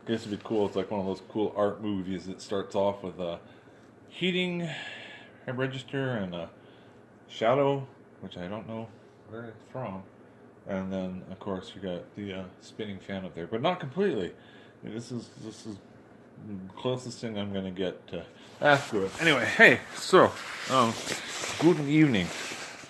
guess it'd be cool. It's like one of those cool art movies that starts off with a heating register and a shadow, which I don't know where it's from. And then, of course, you got the spinning fan up there, but not completely. This is the closest thing I'm gonna get to after it. Anyway, hey, so good evening.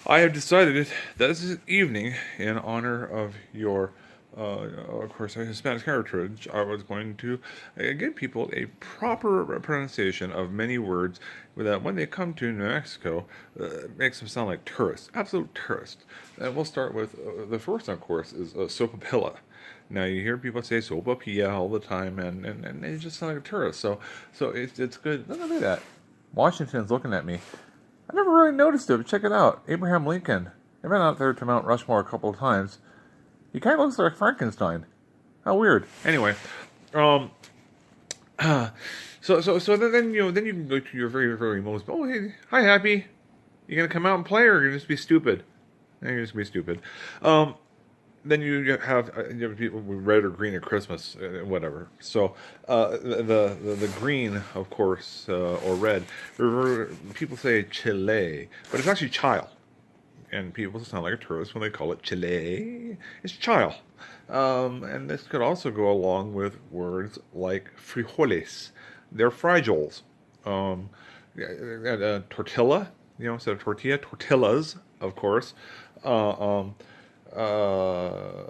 I have decided that this is evening in honor of your, of course, Hispanic heritage. I was going to give people a proper pronunciation of many words that when they come to New Mexico, makes them sound like tourists, absolute tourists. And we'll start with the first, of course, is sopapilla. Now you hear people say sopapilla all the time, and they just sound like a tourist. So it's good. Look at that. Washington's looking at me. I never really noticed it, but check it out. Abraham Lincoln. I've been out there to Mount Rushmore a couple of times. He kind of looks like Frankenstein. How weird. Anyway, so then then you can go to your very very most. Oh hey, hi Happy. You gonna come out and play, or you gonna just be stupid? You're just gonna be stupid. Then you have people with red or green at Christmas, whatever. So the green, of course, or red. People say Chile, but it's actually Chile, and people sound like a tourist when they call it Chile. It's Chile, and this could also go along with words like frijoles. They're frijoles. Tortilla, instead of tortilla, tortillas, of course. Uh,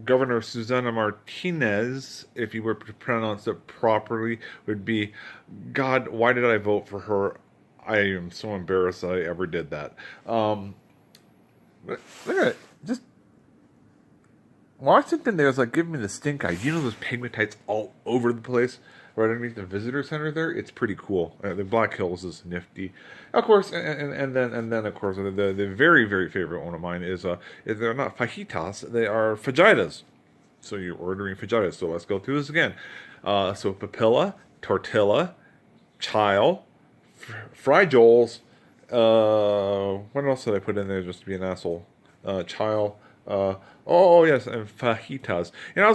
Governor Susana Martinez, if you were to pronounce it properly, would be, God, why did I vote for her? I am so embarrassed that I ever did that. Look at it. Just Washington there's like giving me the stink eye. You know those pegmatites all over the place? Right underneath the visitor center there, it's pretty cool. The Black Hills is nifty, of course, and then of course the very very favorite one of mine is they're not fajitas, they are fajitas. So you're ordering fajitas. So let's go through this again. So papilla, tortilla, chile, frijoles. What else did I put in there just to be an asshole? Chile. Oh yes, and fajitas. And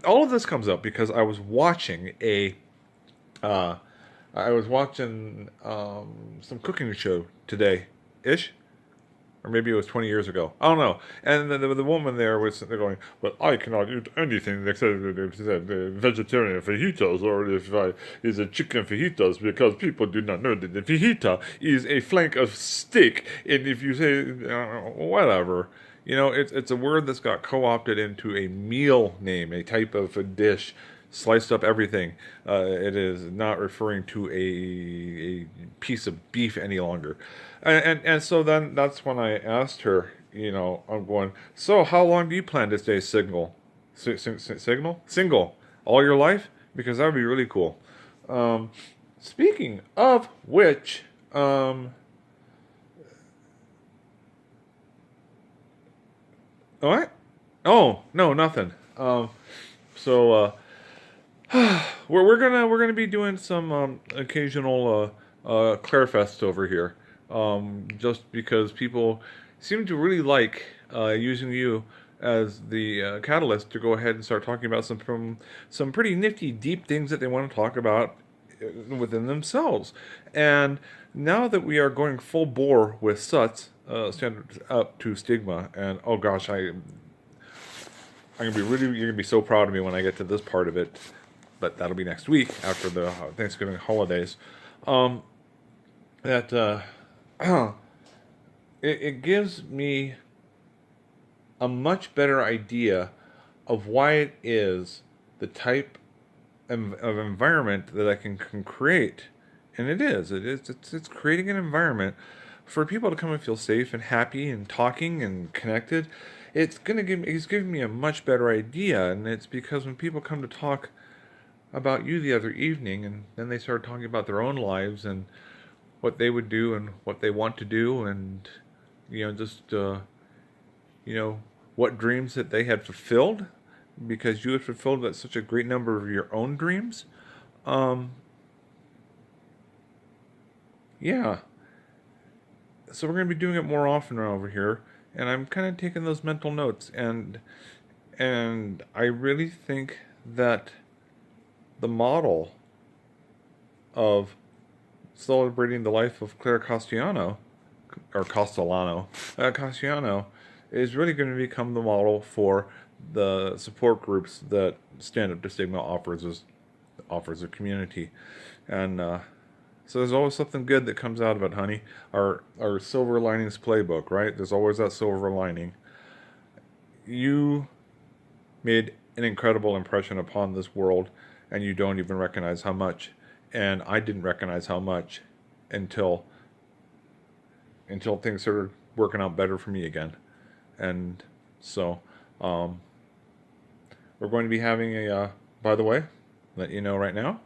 all of this comes up because I was watching some cooking show today, ish, or maybe it was 20 years ago. I don't know. And the woman there was sitting there going, "But I cannot eat anything except vegetarian fajitas, or if I is a chicken fajitas, because people do not know that the fajita is a flank of steak, and if you say whatever." It's a word that's got co-opted into a meal name, a type of a dish, sliced up everything. It is not referring to a piece of beef any longer. And so then that's when I asked her, I'm going, so how long do you plan to stay single? Single? All your life? Because that would be really cool. Speaking of which, what? Oh no, nothing. So we're gonna be doing some occasional Clare Fest over here. Just because people seem to really like using you as the catalyst to go ahead and start talking about some pretty nifty, deep things that they want to talk about within themselves. And now that we are going full bore with SUTs, stand up to stigma, and oh gosh, you're gonna be so proud of me when I get to this part of it, but that'll be next week after the Thanksgiving holidays. That it gives me a much better idea of why it is the type of environment that I can create, and it's creating an environment for people to come and feel safe and happy and talking and connected. It's giving me a much better idea, and it's because when people come to talk about you the other evening, and then they start talking about their own lives and what they would do and what they want to do, and what dreams that they had fulfilled, because you had fulfilled such a great number of your own dreams. Yeah. So we're going to be doing it more often over here, and I'm kind of taking those mental notes, and I really think that the model of celebrating the life of Clare Castellano, Castellano, is really going to become the model for the support groups that Stand Up to Stigma offers a community. And so there's always something good that comes out of it, honey. Our silver linings playbook, right? There's always that silver lining. You made an incredible impression upon this world, and you don't even recognize how much. And I didn't recognize how much until things started working out better for me again. And so we're going to be having by the way, let you know right now,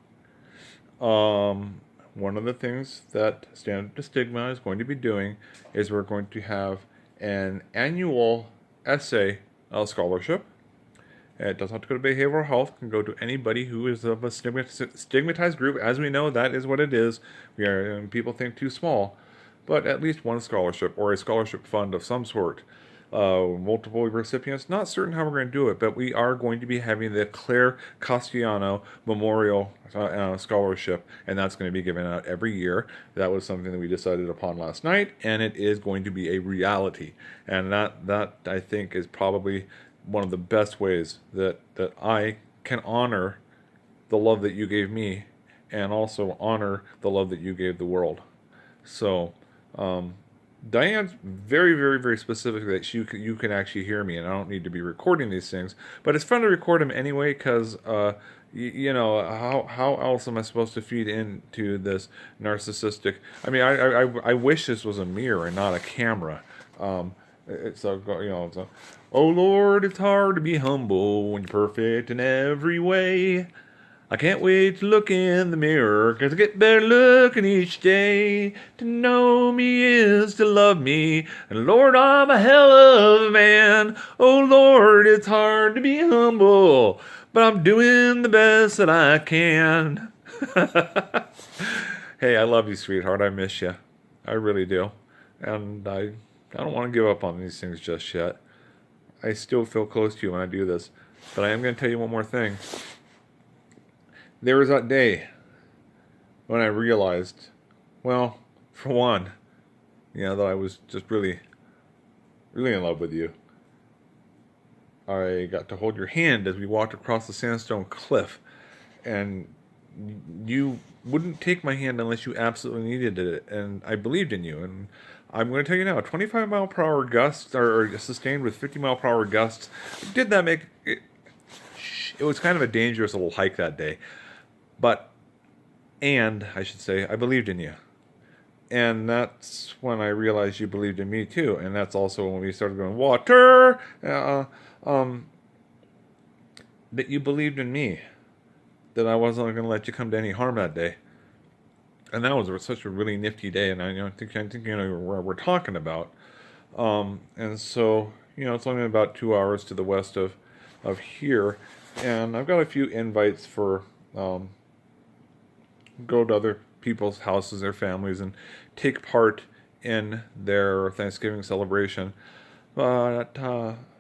one of the things that Stand Up to Stigma is going to be doing is we're going to have an annual essay scholarship. It doesn't have to go to behavioral health. It can go to anybody who is of a stigmatized group. As we know, that is what it is. People think too small. But at least one scholarship or a scholarship fund of some sort. Multiple recipients. Not certain how we're going to do it, but we are going to be having the Clare Castellano Memorial Scholarship, and that's going to be given out every year. That was something that we decided upon last night, and it is going to be a reality. And that I think is probably one of the best ways that I can honor the love that you gave me, and also honor the love that you gave the world. So, Diane's very, very, very specific that you can actually hear me, and I don't need to be recording these things. But it's fun to record them anyway, because how else am I supposed to feed into this narcissistic? I mean, I wish this was a mirror and not a camera. It's a, oh Lord, it's hard to be humble when you're perfect in every way. I can't wait to look in the mirror, 'cause I get better looking each day. To know me is to love me, and Lord, I'm a hell of a man. Oh Lord, it's hard to be humble, but I'm doing the best that I can. Hey, I love you, sweetheart. I miss you. I really do. And I don't want to give up on these things just yet. I still feel close to you when I do this. But I am going to tell you one more thing. There was that day when I realized, well, for one, that I was just really, really in love with you. I got to hold your hand as we walked across the sandstone cliff, and you wouldn't take my hand unless you absolutely needed it, and I believed in you. And I'm going to tell you now, 25 mile per hour gusts, or sustained with 50 mile per hour gusts, did that make it? It was kind of a dangerous little hike that day. And I should say, I believed in you. And that's when I realized you believed in me too. And that's also when we started going, water! That you believed in me. That I wasn't going to let you come to any harm that day. And that was such a really nifty day. And I think you know where we're talking about. And so, it's only about 2 hours to the west of here. And I've got a few invites for go to other people's houses, their families, and take part in their Thanksgiving celebration. But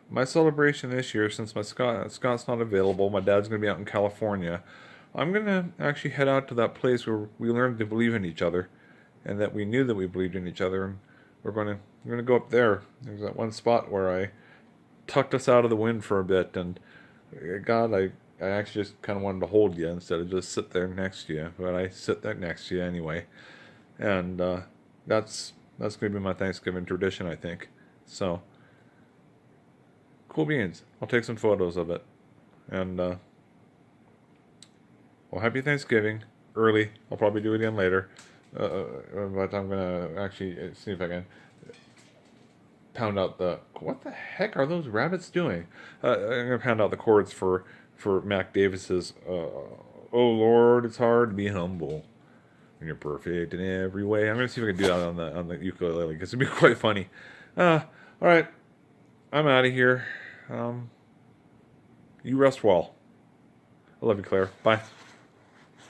my celebration this year, since my Scott's not available, my dad's going to be out in California, I'm going to actually head out to that place where we learned to believe in each other, and that we knew that we believed in each other, and we're going to go up there. There's that one spot where I tucked us out of the wind for a bit, and God, I actually just kind of wanted to hold you instead of just sit there next to you. But I sit there next to you anyway. And that's going to be my Thanksgiving tradition, I think. So, cool beans. I'll take some photos of it. And, well, happy Thanksgiving. Early. I'll probably do it again later. But I'm going to actually see if I can pound out what the heck are those rabbits doing? I'm going to pound out the chords for Mac Davis's oh Lord, it's hard to be humble when you're perfect in every way. I'm going to see if I can do that on the ukulele, because it'd be quite funny. All right, I'm out of here. You rest well. I love you, Claire. Bye.